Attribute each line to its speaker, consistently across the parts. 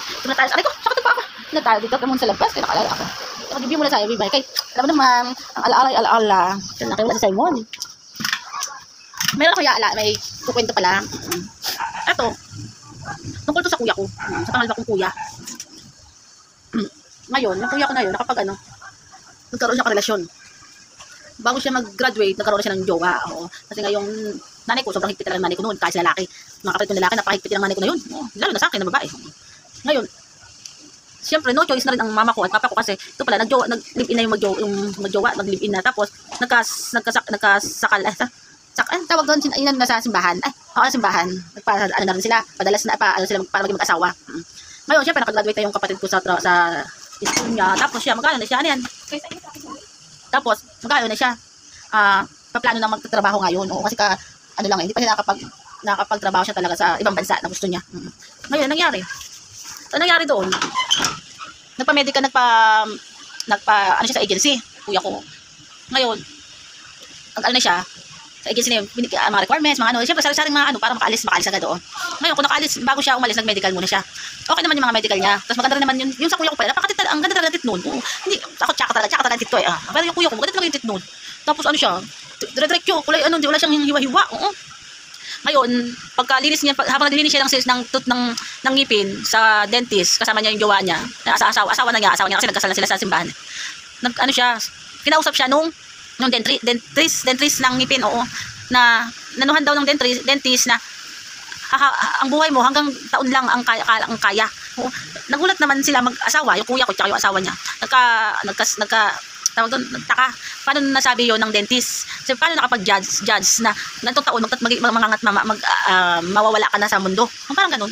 Speaker 1: Ito na tayo. Aray ko, sakit pa ako. Na tayo dito ka muna sa labas. Kaya nakalala ako. Mag-review muna tayo, bye-bye. Kay, alam mo naman, ang ala-ala. Kaya nakiwala si Simon. Meron ako yaala, may kukwento pala. Ito, tungkol to sa kuya ko. Sa pangalawa kong kuya. Ngayon, yung kuya ko na yun, nagkaroon siya karelasyon. Bago siya mag-graduate, nagkaroon siya ng jowa. Oo. Kasi ngayong nanay ko, sobrang higpit talaga ng nanay ko noon. Kahit sa lalaki. Mga kapatid ko lalaki, napakahigpit ng nanay ko na yun. Oo. Lalo na sa akin na babae. Ngayon, siyempre, no choice na rin ang mama ko at papa ko kasi ito pala, nag-live-in na yung magjowa, nag-live-in na. Tapos, tawag doon, nasa simbahan. Simbahan. Ano na rin sila, padalas na, sila para maging mag-asawa. Ngayon, siyempre, nakagraduate na yung kapatid ko sa school niya. Tapos siya, magkano na siya, ano yan? Tapos, magkano na siya, paplano na magtatrabaho ngayon. Oo, kasi hindi pa siya nakapagtrabaho siya talaga sa ibang bansa na gusto niya. Ngayon, nangyari. Ano nangyari doon? Nagpa-medical, ano siya sa agency, kuya ko. Ngayon, na siya, sa agency na yun, mga requirements, mga ano, siyempre sari-saring mga ano, para makaalis agad doon. Ngayon, kung nakaalis, bago siya umalis, nag-medical muna siya. Okay naman yung mga medical niya. Tapos maganda rin naman yung sa kuya ko pala, ang ganda talaga ng tit noon. Hindi, ako tsaka talaga tit ko eh. Pero yung kuya ko, maganda talaga yung tit noon. Tapos ano siya, dire-diretso, kulay ano, hindi wala siyang hiwa-hiwa. Oo. Ngayon, pagkalinis niya, habang nililinis siya ng ngipin sa dentist, kasama niya yung jowa niya, asawa niya kasi nagkasal na sila sa simbahan. Ano siya, kinausap siya nung dentist ng ngipin, oo, na nanuhan daw ng dentist na ang buhay mo hanggang taon lang ang kaya. Oo. Nagulat naman sila mag-asawa, yung kuya ko tsaka yung asawa niya. Tawag doon, nagtaka. Paano nasabi yon ng dentist? So, paano nakapag-judge na itong taon mawawala ka na sa mundo? Parang ganun.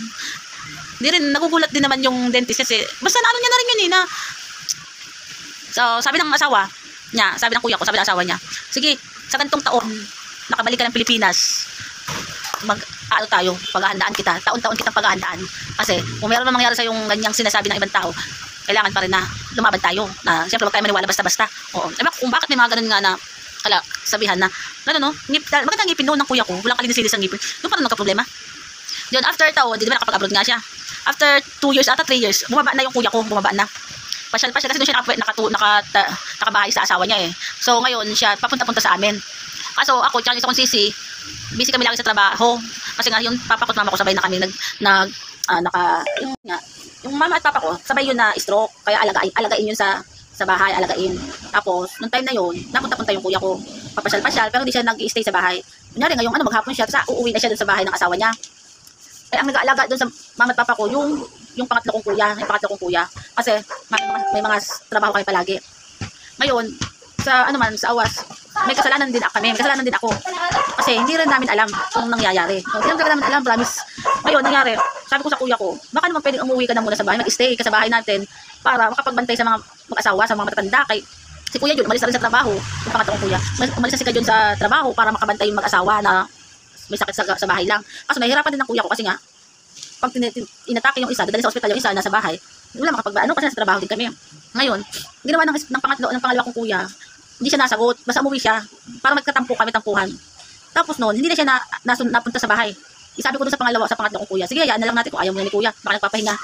Speaker 1: Hindi rin, nagugulat din naman yung dentist kasi basta na ano niya na rin yun eh na. So, sabi ng asawa niya, sabi ng kuya ko, sabi ng asawa niya, sige, sa ganitong taon, nakabalik ka ng Pilipinas, tayo, paghahandaan kita, taon-taon kitang paghahandaan. Kasi, kung meron na mangyari sa yung ganyang sinasabi ng ibang tao, kailangan pa rin na lumaban tayo. Na siyempre, huwag tayo maniwala basta-basta. Oo. Kung bakit may mga ganun nga na sabihan na, magandang ngipin noon ng kuya ko, walang kalinisis ang ngipin, doon pa rin nagka-problema. Yun, after taon, di ba nakapag-abroad nga siya. After 2 years, after 3 years, bumaba na yung kuya ko, bumaba na. Pasyal kasi doon siya nakabahay sa asawa niya eh. So, ngayon, siya papunta-punta sa amin. Kaso, ako, tsaka yung sisi, busy kami lagi sa trabaho. Kasi nga, yung papa ko at mama ko sabay na kami yung mama at papa ko, sabay yun na stroke. Kaya alagain yun sa bahay, alagain. Tapos, nung time na yun, napunta-punta yung kuya ko. Papasyal-pasyal, pero hindi siya nag-i-stay sa bahay. Kunyari, ngayong maghapon siya, uuwi na siya dun sa bahay ng asawa niya. Kaya ang nag-aalaga dun sa mama at papa ko, yung pangatlo kong kuya. Kasi, may mga trabaho kami palagi. Ngayon, sa awas, may kasalanan din ako. Kasi hindi rin namin alam kung nangyayari. Hindi namin alam, promise. Ngayon, nangyari, sabi ko sa kuya ko, baka naman pwedeng umuwi ka na muna sa bahay, mag-stay ka sa bahay natin para makapagbantay sa mga mag-asawa, sa mga matatanda. Kay si kuya yun, umalis na rin sa trabaho. Yung pangatlo kong kuya, umalis na si Kajon sa trabaho para makabantay yung mag-asawa na may sakit sa bahay lang. Kaso nahihirapan din ng kuya ko kasi nga, pag inatake yung isa, dadali sa ospital yung isa, nasa bahay, wala makapag-ano kasi nasa trabaho din kami. Ngayon, ginawa ng pangalawa kong kuya, hindi siya nasagot, basta umuwi siya para tampuhan. Tapos noon, hindi na siya napunta sa bahay. Isabi ko doon sa pangatlo kong kuya, sige, hayaan na lang natin kung ayaw mo na ni kuya, baka nagpapahinga.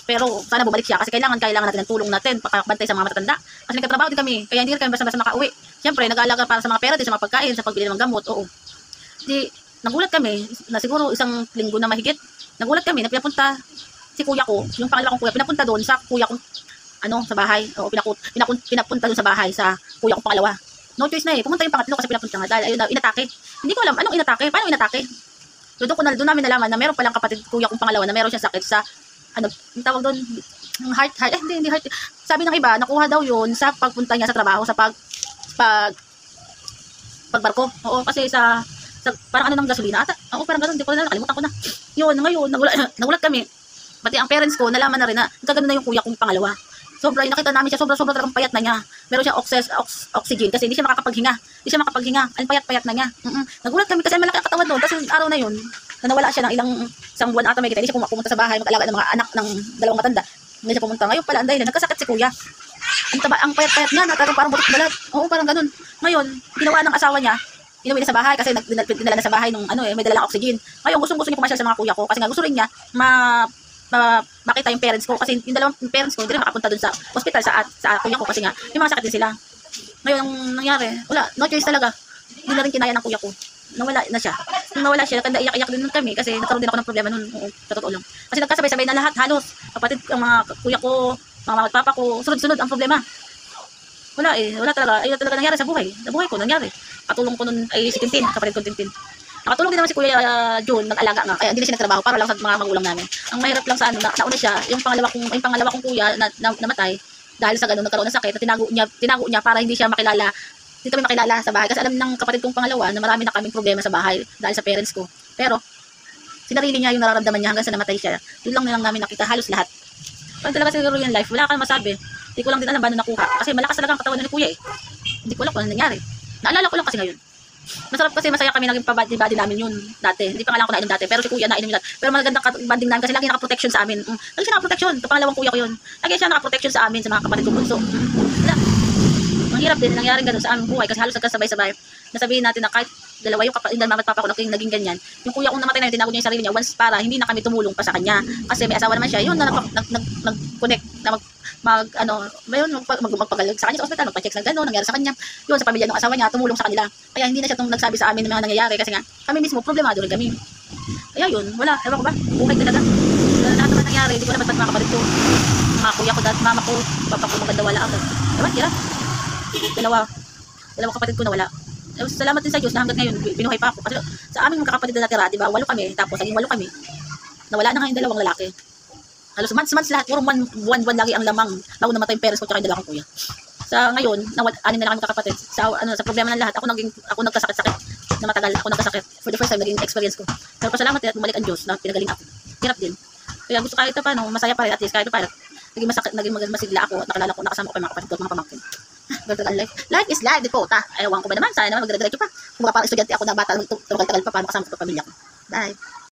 Speaker 1: Pero sana bumalik siya kasi kailangan natin ng tulong natin, pakabantay sa mga matatanda. Kasi nagtatrabaho din kami, kaya hindi rin kami basta makauwi. Siyempre, nag-aalaga para sa mga pera din, sa mga pagkain, sa pagbili ng gamot, oo. Di, nagulat kami, na siguro isang linggo na mahigit, nagulat kami na pinapunta si kuya ko, yung pangalawa kong kuya, pinapunta doon sa kuya kong sa bahay. O pinapunta doon sa bahay sa kuya kong pangalawa. No choice na eh. Pumunta yung pangatlo kasi pinapunta nga dahil ayun inatake. Hindi ko alam anong inatake. Paano inatake? So doon namin nalaman na meron palang kapatid kuya kong pangalawa na meron siyang sakit sa yung tawag doon heart. Hindi heart. Sabi ng iba, nakuha daw yun sa pagpunta niya sa trabaho sa pagbarko. Oo, kasi sa parang ng gasolina ata. Oo, parang ganoon, hindi ko na nakalimutan ko na. Yun, ngayon nagulat kami. Pati ang parents ko nalaman na rin na nagkagano na yung kuya kong pangalawa. Sobra, nakita namin siya, sobra talagang payat na niya. Meron siya oxygen kasi hindi siya makakapaghinga. Ang payat-payat na niya. Nagulat kami kasi malaki ang katawan doon. Kasi araw na yun, nawala siya ng isang buwan ata may kita. Hindi siya pumunta sa bahay, mag-alaga ng mga anak ng dalawang matanda. Hindi siya pumunta. Ngayon pala, ang dahil nagkasakit si kuya. Ang payat-payat niya, parang butot balat. Oo, parang ganun. Ngayon, ginawa ng asawa niya, inuwi na sa bahay kasi dinala na sa bahay nung may dalang oxygen. Ngayon, gusto niya pumasyal sa mga kuya ko kasi nga gusto rin niya makita yung parents ko. Kasi yung dalawang parents ko, hindi rin makapunta dun sa hospital sa kuya ko kasi nga, may mga sakit din sila. Ngayon, ang nangyari, wala, no choice talaga. Hindi na rin kinaya ng kuya ko. Nawala na siya. Nung nawala siya, iyak-iyak din nun kami kasi nagkaroon din ako ng problema nun. Oo, sa totoo lang. Kasi nagkasabay-sabay na lahat, halos. Kapatid, ang mga kuya ko, mga mama at papa ko, sunod-sunod ang problema. Wala eh, wala talaga. Ayun talaga nangyari sa buhay. Sa buhay ko, nangyari. Katulong ko nun ay si Tintin, kapatid ko Tintin. Nakatulong din naman si Kuya Jun, nag-alaga nga. Kaya hindi na siya nagtrabaho para lang sa mga magulang namin. Ang mahirap lang sa ano, nauna siya, yung pangalawa kong kuya na namatay dahil sa ganun nagkaroon ng sakit at tinago niya para hindi siya makilala. Hindi kami makilala sa bahay kasi alam ng kapatid kong pangalawa na marami na kaming problema sa bahay dahil sa parents ko. Pero sinarili niya yung nararamdaman niya hanggang sa namatay siya. Yun lang nilang namin nakita halos lahat. Pag talaga siguro yung life, wala kang masabi. Hindi ko lang din alam paano nakuha kasi malakas talaga ang katawan ni Kuya eh. Hindi ko alam kung ano nangyari. Naalala ko lang kasi ngayon. Masarap kasi masaya kami naging pabati-bati namin yun dati. Hindi pa nga lang ako nainom dati. Pero si Kuya nainom yun dati. Pero magandang banding namin kasi lagi naka-protection sa amin. Lagi siya naka-protection. Ito pangalawang kuya ko yun. Lagi siya naka-protection sa amin sa mga kapatid ko bunso. Wala. Mahirap din. Nangyaring ganun sa aming buhay kasi halos nagkasabay-sabay. Nasabihin natin na kahit dalawa yung mama at papa ko naging ganyan. Yung kuya kong namatay na yun, tinago niya yung sarili niya once para hindi na kami tumulong pa sa kanya. Kasi may asawa naman siya. Yun na nag-connect na magpagaling sa kanya sa ospital, magpa-check sa gano'n, nangyari sa kanya. Yun, sa pamilya ng asawa niya, tumulong sa kanila. Kaya hindi na siya nagsabi sa amin ng mga nangyayari kasi nga, kami mismo, problemado rin kami. Kaya yun, wala, ewan ko ba, buhay talaga. Lahat naman nangyari, hindi ko naman mga kapatid ko, mga kuya ko, mama ko, papa ko, maganda wala agad. Ewan, tira. Dalawa kapatid ko na wala. Salamat din sa Diyos na hanggang ngayon, binuhay pa ako. Kasi sa aming mga kapatid na natira, di ba, 8 kami, tapos naging 8 kami. Nawala na nga yung 2 lalaki. Halos months lahat, puro buwan lagi ang lamang bago namatay yung parents ko tsaka yung dalawang kuya. Sa ngayon, 6 na lang kami kakapatid. Sa problema ng lahat, ako nagkasakit-sakit na matagal, ako nagkasakit. For the first time, naging experience ko. Pero pasalamat din at bumalik ang Diyos na pinagaling ako. Hirap din. Kaya gusto kahit paano, masaya pa rin at least kahit paano. Naging masigla ako at nakasama ko kay mga kapatid ko at mga pamangkin. Life is life, di po, ta. Ewan ko ba naman, sana naman magdadiretso pa. Kung parang estudyante ako na bata, tagal pa, paano kasama ko pamilya ko. Bye.